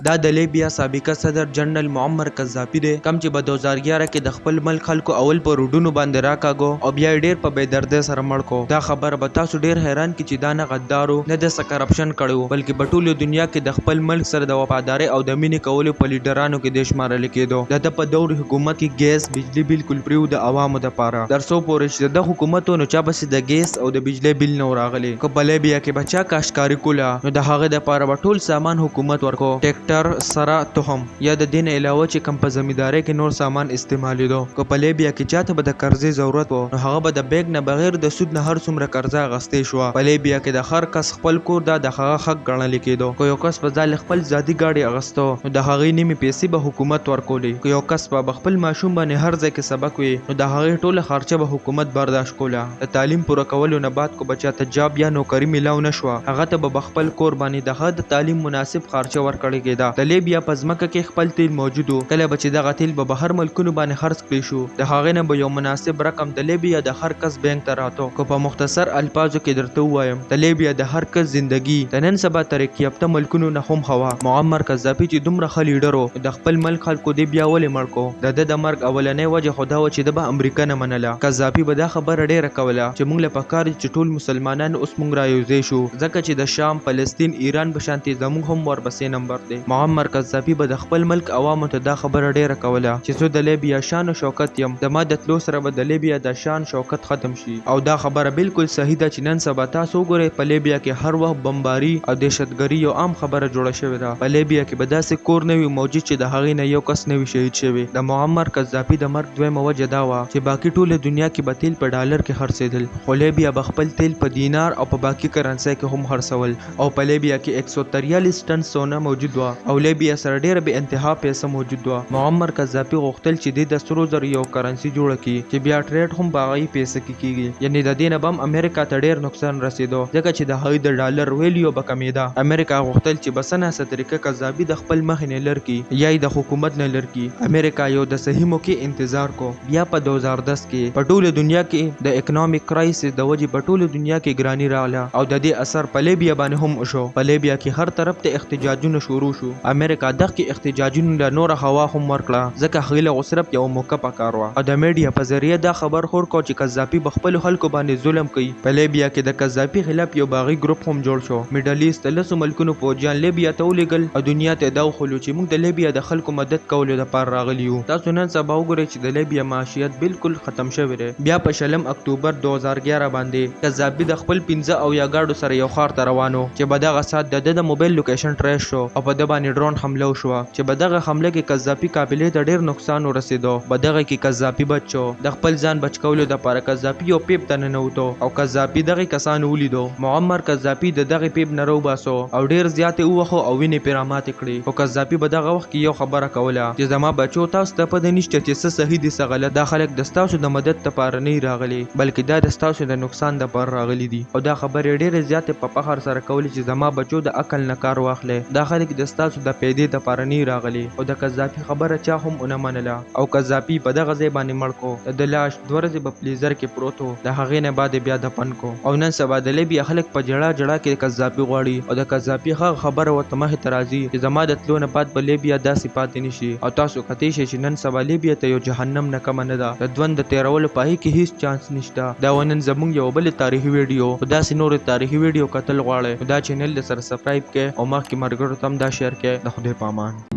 دا د لیبیا سابقه صدر جنرال معمر قذافي دی، کم چې په 2011 کې د خپل ملک خلکو اول په روډونو باندې راکاږو او بیا یې ډیر په بېدردۍ سره مړ کو. دا خبره به تاسو ډیر حیران کی چې دا نه غدارو نه د څه کرپشن کړی، بلکې په ټوله دنیا کې د خپل ملک سره د وفادارۍ او د مینې کولو په لیډرانو کې د شمارل کېدو. د په دور حکومت کې ګیس بجلی بالکل پریو د عوامو لپاره، درڅو پورې چې د حکومتونو چا بس د ګیس او د بجلی بل نه راغلی. که په لیبیا کې بچا کاشکاری کوله نو د هغه د لپاره به ټول سامان حکومت ورکو، ټریکټر سره تهم یا د دین علاوه چې کم په زمینداری کې نور سامان استعمالیدو. که په لیبیا کې چاته به د قرضې ضرورت وو نو هغه به د بینک نه بغیر د سود نه هر څومره قرضه اخیستې شوه. په لیبیا کې د هر کس خپل کور د هغه حق ګڼل کېدو. که یو کس په ځای خپل ذاتي گاډي اغستو نو د هغې نیمې پیسې به حکومت ورکولې. که یو کس په خپل ماشوم باندې هر ځای کې سبق وي نو د هغې ټوله خرچه به حکومت برداشت کوله. د تعلیم پوره کولو نه بعد کو بچا ته جاب یا نوکری ملاو نشوه، هغه ته به خپل کور باندې د تعلیم مناسب خرچه ورکړل کېده. د لیبیا په ځمکه کې خپل تیل موجود و، کله به چې دغه تیل به بهر ملکونو باندې خرڅ کړی شو د هغې نه به یو مناسب رقم د لیبیا د هر کس بینک ته راتو. که په مختصر الفاظو کې درته ووایم د لیبیا د هر کس زندگی د نن سبا ترقی یافته ملکونو نه هم ښه وه. معمر قذافي چې دومره ښه لیډر و د خپل ملک خلکو دی بیا ولې مړ کو؟ د ده د مرګ اولنۍ وجه خو دا وه چې د به امریکا نه منله. قذافي به دا خبره ډیره کوله چې موږ له پکار چې ټول مسلمانان اوس موږ رايوځای شو، ځکه چې د شام فلسطین ایران په شانتي زموږ هم ورپسې نمبر دی. معمر قذافي به د خپل ملک عوامو ته دا خبره ډیره کوله چې زه د لیبیا شان او شوکت یم، زما د تلو سره به د لیبیا د شان شوکت ختم شي. او دا خبره بالکل صحیح ده چې نن سبا تاسو وګورئ په لیبیا کې هر وخت بمباري او دهشتګري یو عام خبره جوړه شوې ده. په لیبیا کې به داسې کور نه وي موجود چې د هغې نه یو کس نه وي شهید شوی. د معمر قذافي د مرګ دویمه وجه دا وه چې باقي ټوله دنیا کې به تیل په ډالر کې خرڅېدل، خو لیبیا به خپل تیل په دینار او په باقي کرنسۍ کې هم خرڅول. او په لیبیا کې 143 ټن سونه موجود وه او لیبیا سره ډیره بې انتها پیسه موجود وه. معمر قذافي غوښتل چې د سرو زرو یو کرنسي جوړه کړي چې بیا ټریډ هم په هغې پیسه کې کېږي، یعنې د دې نه به هم امریکا ته ډېر نقصان رسېدو ځکه چې د هغوی د ډالر ویلیو به کمېده. امریکا غوښتل چې په څه ناسه طریقه قذافي د خپل مخې نه لر کړي یا یې د حکومت نه لر کړي. امریکا یو د صحیح موقع انتظار کو. بیا په 2010 کې په ټوله دنیا کې د اکنامک کرایسس د وجې په ټوله دنیا کې ګراني راغله او د دې اثر په لیبیا باندې هم وشو. په لیبیا کې هر طرف ته احتجاجونه شروع شو. امریکا دغه احتجاجونو له نوره هوا هم ورکړه ځکه هغې له صرف یو موقع پکار وه او د میډیا په ذریعه دا خبر خور کو چې قذافي په خپلو خلکو باندې ظلم کوي. په لیبیا کې د قذافي خلاف یو باغي ګروپ هم جوړ شو. میډل ایست 10 ملکونو فوجیان لیبیا ته ولېږل او دنیا ته دا وښودل چې موږ د لیبیا د خلکو مدد کولو لپاره راغلي یو. تاسو نن سبا وګورئ چې د لیبیا معیشت بالکل ختم شوی دی. بیا په 20 اکتوبر 2011 باندې قذافي د خپل 15 او یا ګاډو سره یو ښار ته روانو چې په دغه ساعت د موبایل لوکیشن ټریس شو او په ده باندې ډرون حمله وشوه چې په دغه حمله کې قذافي قافلې ته ډېر نقصان ورسېدو. په دغه کې قذافي بچو د خپل ځان بچ کولو دپاره قذافي یو پیپ ته ننوتو او قذافي دغه کسانو ولیدو. معمر قذافي د دغه پیپ نه راوباسو او ډېر زیاتې ووهو او وینې پرې راماتې کړې. خو قذافي په دغه وخت کې یو خبره کوله چې زما بچو تاسو ته پته نشته چې څه صحیح دي څه غلط. دا خلک د ستاسو د مدد دپاره نه راغلي بلکې دا د ستاسو د نقصان دپاره راغلي دي. او دا خبرې ډېرې زیاتې په فخر سره کولې چې زما بچو د عقل نه کار واخلئ، دا خلک د ستاسو د پیدې دپاره نه راغلي. او د قذافي خبره چا هم ونه منله او قذافي په دغه ځای باندې مړ کو. د لاش 2 ورځې په فلیزر کې پروت و. د هغې نه بعد بیا دفن کو. او نن سبا د لیبیا خلک په جړه جړه کې قذافي غواړي او د قذافي هغه خبره ورته مخې ته راځي چې زما د تلو نه بعد په لیبیا داسې پاتې نشي. او تاسو کتی شئ چې نن سبا لیبیا ته یو جهنم نه کمه نه ده. د ژوند د تېرولو په هغې کې هیڅ چانس نشته. دا ونن زموږ یو بل تاریخي ویډیو په داسې نور تاریخي ویډیو کتل غواړئ دا چینل د سره سبسکرایب کړئ او مخکې ملګرو ته هم دا شیر کړئ. د خدای په امان.